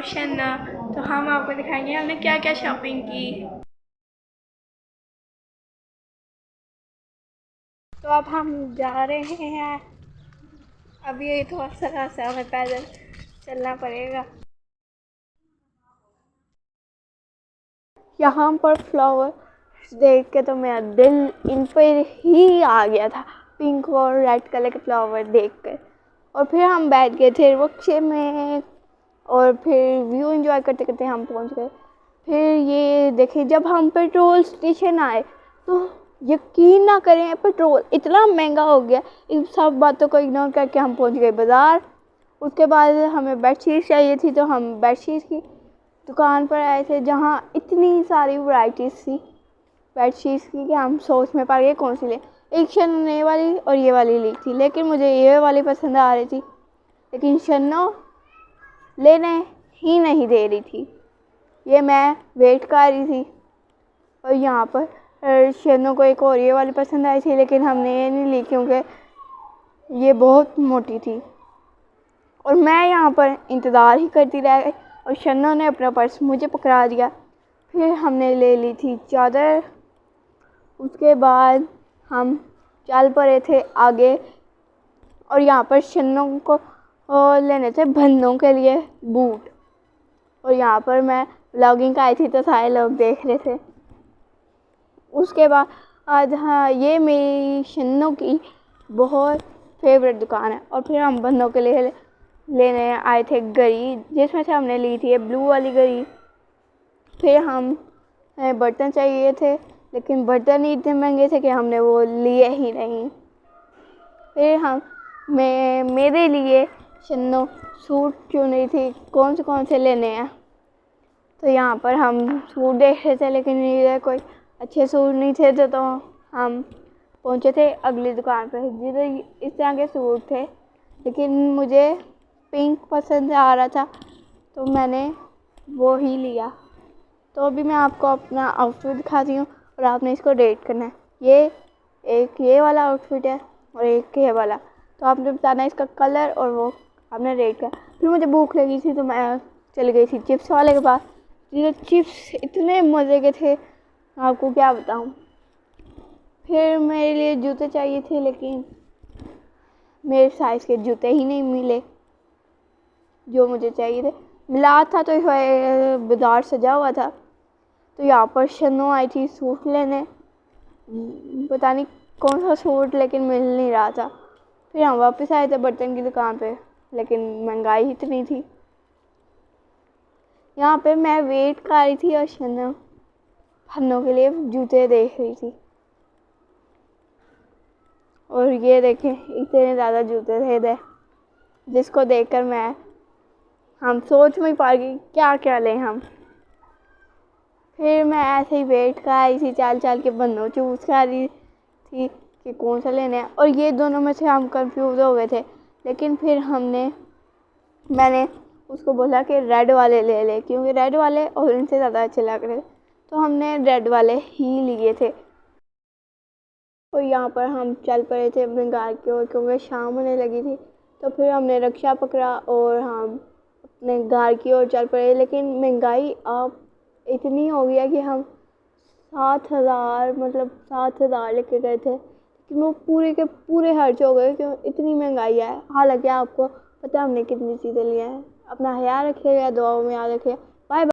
Option, तो हम आपको दिखाएंगे हमने क्या क्या शॉपिंग की। तो अब हम जा रहे हैं, अभी ये थोड़ा सा रास्ता हमें पैदल चलना पड़ेगा। यहाँ पर फ्लावर देख के तो मेरा दिल इन पर ही आ गया था, पिंक और रेड कलर के फ्लावर देख कर। और फिर हम बैठ गए थे रिक्शे में और फिर व्यू एंजॉय करते करते हम पहुँच गए। फिर ये देखिए, जब हम पेट्रोल स्टेशन आए तो यकीन ना करें, पेट्रोल इतना महंगा हो गया। इन सब बातों को इग्नोर करके हम पहुँच गए बाज़ार। उसके बाद हमें बेडशीट चाहिए थी, तो हम बेडशीट की दुकान पर आए थे, जहाँ इतनी सारी वैरायटीज़ थी बेडशीट्स की कि हम सोच में पड़ गए कौन सी लें। एक शन्नो ये वाली और ये वाली ली थी, लेकिन मुझे ये वाली पसंद आ रही थी, लेकिन शन्नो लेने ही नहीं दे रही थी। ये मैं वेट कर रही थी। और यहाँ पर शन्नो को एक और ये वाली पसंद आई थी, लेकिन हमने ये नहीं ली क्योंकि ये बहुत मोटी थी। और मैं यहाँ पर इंतज़ार ही करती रह गई और शन्नो ने अपना पर्स मुझे पकड़ा दिया। फिर हमने ले ली थी चादर। उसके बाद हम चल पड़े थे आगे, और यहाँ पर शन्नो को लेने थे बंदों के लिए बूट। और यहाँ पर मैं व्लॉगिंग का आई थी तो सारे लोग देख रहे थे। उसके बाद आज, हाँ, ये मेरी शन्नो की बहुत फेवरेट दुकान है। और फिर हम बंदों के लिए लेने आए थे घड़ी, जिसमें से हमने ली थी ये ब्लू वाली घड़ी। फिर हम बर्तन चाहिए थे, लेकिन बर्तन ही इतने महंगे थे कि हमने वो लिए ही नहीं। फिर मेरे लिए शन्नो सूट चुन रही थी कौन से लेने हैं। तो यहाँ पर हम सूट देख रहे थे, लेकिन इधर कोई अच्छे सूट नहीं थे, तो हम पहुँचे थे अगली दुकान पर जिधर इस तरह के सूट थे, लेकिन मुझे पिंक पसंद आ रहा था तो मैंने वो ही लिया। तो अभी मैं आपको अपना आउटफिट दिखाती हूँ और आपने इसको रेट करना है। ये वाला आउटफिट है और एक ये वाला, तो आपने बताना है इसका कलर और वो आपने रेट का। फिर मुझे भूख लगी थी तो मैं चली गई थी चिप्स वाले के पास। ये चिप्स इतने मज़े के थे, आपको क्या बताऊँ। फिर मेरे लिए जूते चाहिए थे, लेकिन मेरे साइज़ के जूते ही नहीं मिले जो मुझे चाहिए थे। मिला था तो बाज़ार सजा हुआ था। तो यहाँ पर शन्नो आई थी सूट लेने, पता नहीं कौन सा सूट, लेकिन मिल नहीं रहा था। फिर हम वापस आए थे बर्तन की दुकान पे, लेकिन महंगाई इतनी थी। यहाँ पे मैं वेट कर रही थी और शन्नो फन्नों के लिए जूते देख रही थी। और ये देखें, इतने ज़्यादा जूते थे इधर, जिसको देखकर हम सोच में पड़ गई क्या क्या लें हम। फिर मैं ऐसे ही वेट कर रही थी, चाल चाल के बंदों चूज़ कर रही थी कि कौन सा लेना है। और ये दोनों में से हम कंफ्यूज हो गए थे, लेकिन फिर मैंने उसको बोला कि रेड वाले ले ले, क्योंकि रेड वाले ऑरेंज से ज़्यादा अच्छे लग रहे थे, तो हमने रेड वाले ही लिए थे। और यहाँ पर हम चल पड़े थे अपने घर की ओर, क्योंकि शाम होने लगी थी। तो फिर हमने रिक्शा पकड़ा और हम अपने घर की ओर चल पड़े। लेकिन महंगाई अब इतनी हो गई है कि हम 7,000 लेके गए थे, लेकिन वो पूरे के पूरे खर्च हो गए, क्यों इतनी महंगाई है। हालांकि आपको पता है हमने कितनी चीज़ें ली हैं। अपना ख्याल रखिएगा, दुआओं में याद रखिएगा।